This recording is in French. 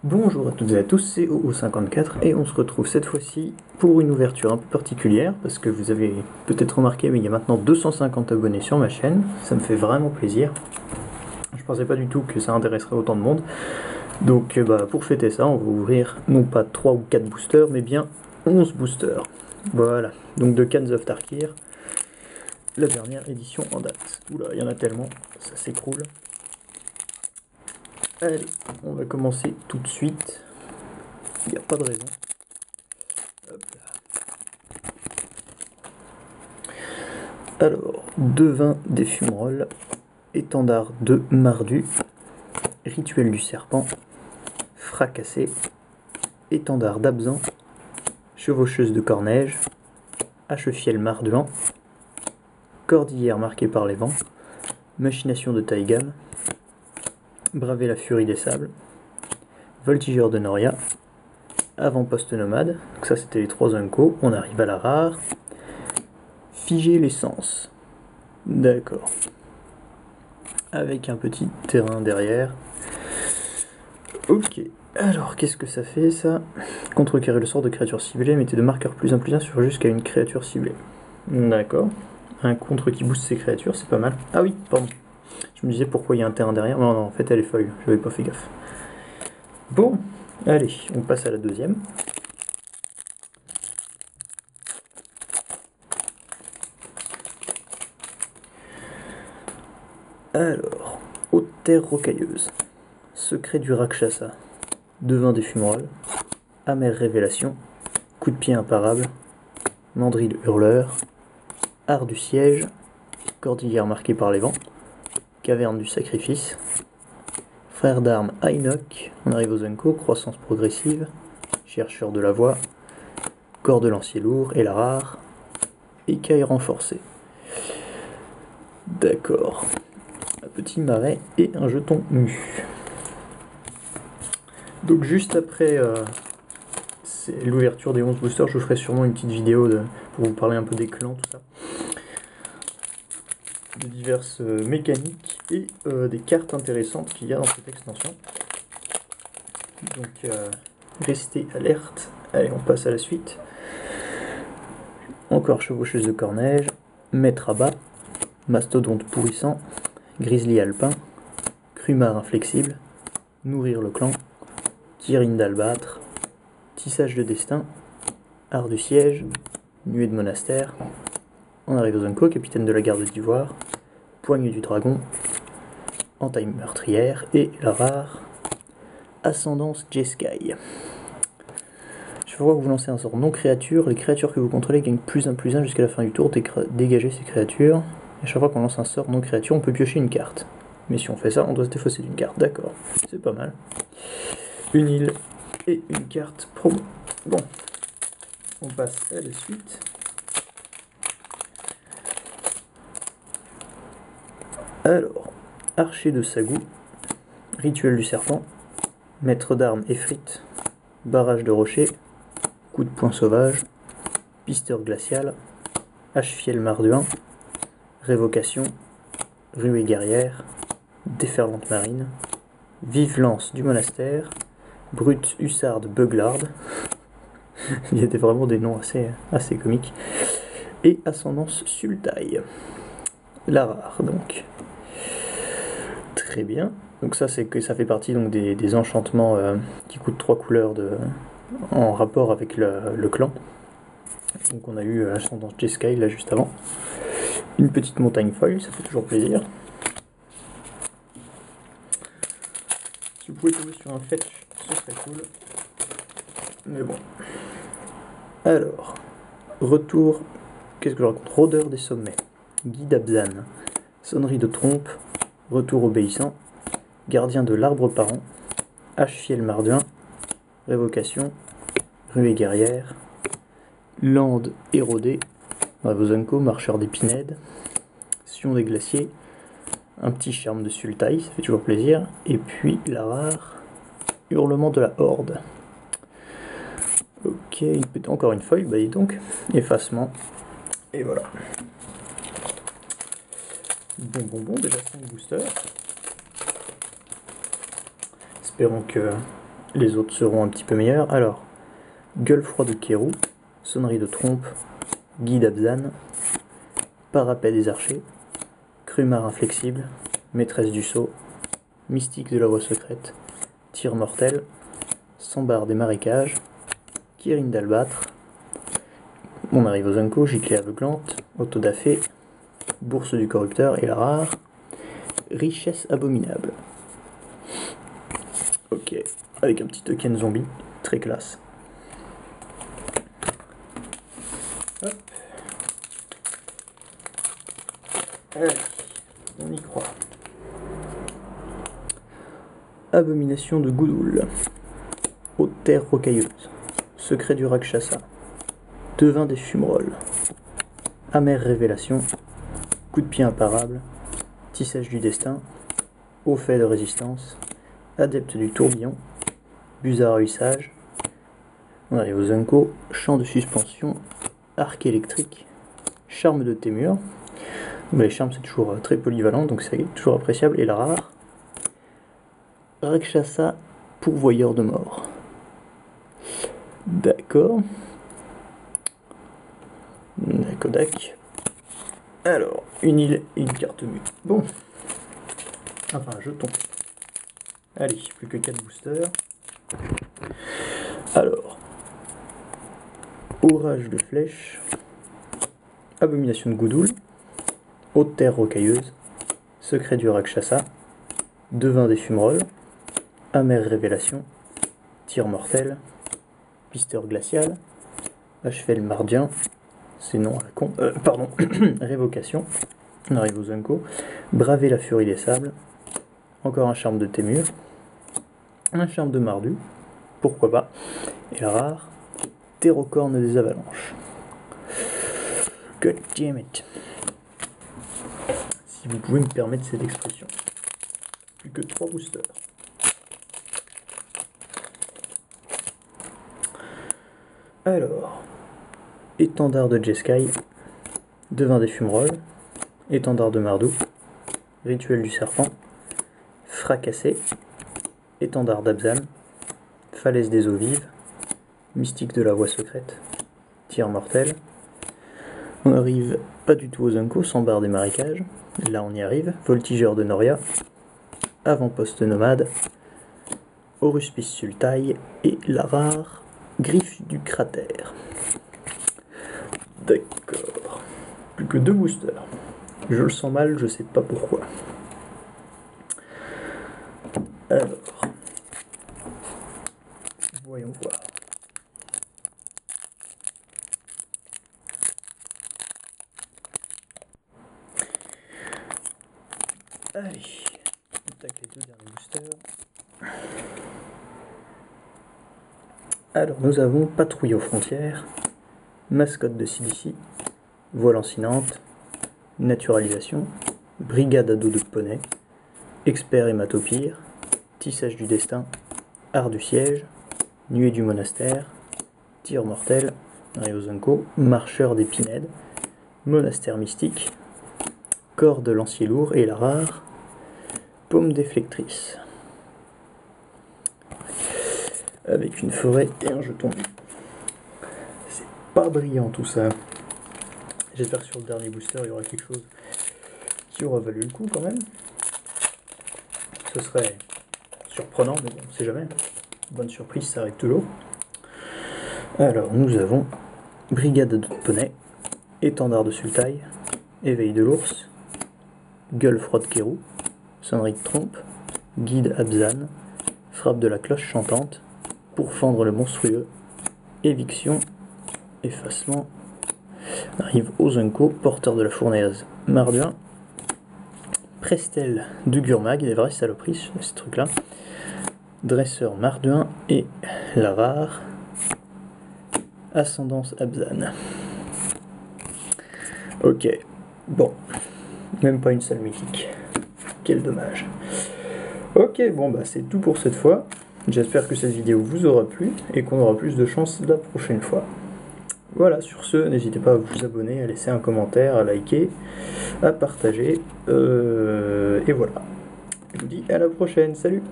Bonjour à toutes et à tous, c'est OO54 et on se retrouve cette fois-ci pour une ouverture un peu particulière parce que vous avez peut-être remarqué mais il y a maintenant 250 abonnés sur ma chaîne, ça me fait vraiment plaisir. Je pensais pas du tout que ça intéresserait autant de monde. Donc pour fêter ça, on va ouvrir non pas 3 ou 4 boosters mais bien 11 boosters. Voilà, donc de Cans of Tarkir, la dernière édition en date. Oula, il y en a tellement, ça s'écroule. Allez, on va commencer tout de suite. Il n'y a pas de raison. Hop là. Alors, devin des fumerolles, étendard de Mardu, rituel du serpent, fracassé, étendard d'Abzan, chevaucheuse de Corneige, hache-fiel marduant, cordillère marquée par les vents, machination de Taïgam, braver la furie des sables, voltigeur de Noria, avant-poste nomade, donc ça c'était les 3 Unco, on arrive à la rare, figer l'essence, d'accord, avec un petit terrain derrière. Ok, alors qu'est-ce que ça fait ça? Contrecarrer le sort de créature ciblée, mettez de marqueur +1/+1 sur jusqu'à une créature ciblée. D'accord. Un contre qui booste ses créatures, c'est pas mal. Ah oui, pardon. Je me disais pourquoi il y a un terrain derrière. Non, non, en fait elle est folle, j'avais pas fait gaffe. Bon, allez, on passe à la deuxième. Alors, haute terre rocailleuse, secret du Rakshasa, devin des fumerolles, amère révélation, coup de pied imparable, mandrille hurleur, art du siège, cordillère marquée par les vents, caverne du sacrifice, frère d'armes Ainok, on arrive aux Unco, croissance progressive, chercheur de la voix, corps de lancier lourd et la rare, écaille renforcée. D'accord. Un petit marais et un jeton mu. Donc juste après l'ouverture des 11 boosters, je vous ferai sûrement une petite vidéo pour vous parler un peu des clans, tout ça. De diverses mécaniques et des cartes intéressantes qu'il y a dans cette extension. Donc restez alerte. Allez, on passe à la suite. Encore chevaucheuse de Corneige, maître à bas, mastodonte pourrissant, grizzly alpin, crumar inflexible, nourrir le clan, tirine d'albâtre, tissage de destin, art du siège, nuée de monastère. On arrive aux Unco, capitaine de la garde d'ivoire, poigne du dragon, entaille meurtrière et la rare, ascendance Jeskai. Chaque fois que vous lancez un sort non créature, les créatures que vous contrôlez gagnent +1/+1 jusqu'à la fin du tour, dégagez ces créatures. Et chaque fois qu'on lance un sort non créature, on peut piocher une carte. Mais si on fait ça, on doit se défausser d'une carte, d'accord. C'est pas mal. Une île et une carte promo. Bon, on passe à la suite. Alors, archer de Sagou, rituel du serpent, maître d'armes Effrite, barrage de rocher, coup de poing sauvage, pisteur glacial, hache-fiel marduin, révocation, ruée guerrière, déferlante marine, vive lance du monastère, brute hussarde beuglarde, il y a vraiment des noms assez comiques, et ascendance sultaï. La rare donc. Très bien. Donc ça c'est que ça fait partie donc des enchantements qui coûtent 3 couleurs en rapport avec le clan. Donc on a eu ascendance Jeskai là juste avant. Une petite montagne folle, ça fait toujours plaisir. Si vous pouvez tomber sur un fetch, ce serait cool. Mais bon. Alors, retour, qu'est-ce que je raconte? Rôdeur des sommets, guide Abzan, sonnerie de trompe, retour obéissant, gardien de l'arbre parent, hache-fiel marduin, révocation, ruée guerrière, lande érodée, Unco, marcheur des pinèdes, sion des glaciers, un petit charme de sultaï, ça fait toujours plaisir, et puis la rare, hurlement de la horde. Ok, encore une foil, bah dis donc, effacement, et voilà. Bon, déjà 5 boosters. Espérons que les autres seront un petit peu meilleurs. Alors, Gueule froide de Kérou, Sonnerie de trompe, Guide Abzan, Parapet des archers, Crue marin flexible, Maîtresse du sceau, Mystique de la voie secrète, Tir mortel, Sambar des marécages, Kirin d'albâtre. On arrive aux Unco, Giclée aveuglante, Autodafé, Bourse du corrupteur et la rare, Richesse abominable. Ok, avec un petit token zombie, très classe. Hop. Allez, on y croit. Abomination de Goudoul, Haute terre rocailleuse, Secret du Rakshasa, Devin des fumerolles, Amère révélation, Coup de pied imparable, Tissage du destin, Au fait de résistance, Adepte du tourbillon, Busard huissage. On arrive aux Unco, Champ de suspension, Arc électrique, Charme de Témur. Mais les charmes c'est toujours très polyvalent, donc c'est toujours appréciable. Et la rare, Rakshasa, pourvoyeur de mort. D'accord. Kodak. Alors, une île et une carte mue. Bon. Enfin, un jeton. Allez, plus que 4 boosters. Alors. Orage de flèches. Abomination de Goudoul. Haute terre rocailleuse. Secret du Rakshasa. Devin des fumerolles. Amère révélation. Tir mortel. Pisteur glacial. Achevelle mardien. C'est non à la con. Pardon. Révocation. On arrive aux Unco. Braver la furie des sables. Encore un charme de Témur. Un charme de Mardu. Pourquoi pas. Et la rare. Terrocorne des avalanches. God damn it. Si vous pouvez me permettre cette expression. Plus que 3 boosters. Alors. Étendard de Jeskai. Devin des fumerolles. Étendard de Mardou. Rituel du serpent. Fracassé. Étendard d'Abzan. Falaise des eaux vives. Mystique de la voie secrète. Tir mortel. On arrive pas du tout aux Unco, Sambar des marécages. Là on y arrive. Voltigeur de Noria. Avant-poste nomade. Oruspice Sultai. Et la rare Griffe du cratère. D'accord. Plus que 2 boosters. Je le sens mal, je sais pas pourquoi. Alors. Voyons voir. Allez, on attaque les 2 derniers boosters. Alors, nous avons Patrouille aux frontières, Mascotte de CDC, Voile lancinante, Naturalisation, Brigade à dos de poney, Expert hématopire, Tissage du destin, Art du siège, Nuée du monastère, Tir mortel, Ryozunko, Marcheur des pinèdes, Monastère mystique, Corps de lancier lourd et la rare, Paume déflectrice. Avec une forêt et un jeton. C'est pas brillant tout ça. J'espère que sur le dernier booster il y aura quelque chose qui aura valu le coup quand même. Ce serait surprenant, mais bon, on sait jamais. Bonne surprise, ça arrive toujours. Alors nous avons Brigade de poney, Étendard de Sultai, Éveil de l'ours, Gueule froide Kérou, Sonnerie de trompe, Guide Abzan, Frappe de la cloche chantante, Pour fendre le monstrueux, Éviction, Effacement. On arrive aux Unco, Porteur de la fournaise Marduin, Prestel du Gurmag, des vraies saloperies ces trucs là, Dresseur Marduin et la rare Ascendance Abzan. Ok, bon, même pas une seule mythique, quel dommage. Ok, bon bah c'est tout pour cette fois. J'espère que cette vidéo vous aura plu et qu'on aura plus de chance la prochaine fois. Voilà, sur ce, n'hésitez pas à vous abonner, à laisser un commentaire, à liker, à partager. Et voilà. Je vous dis à la prochaine, salut!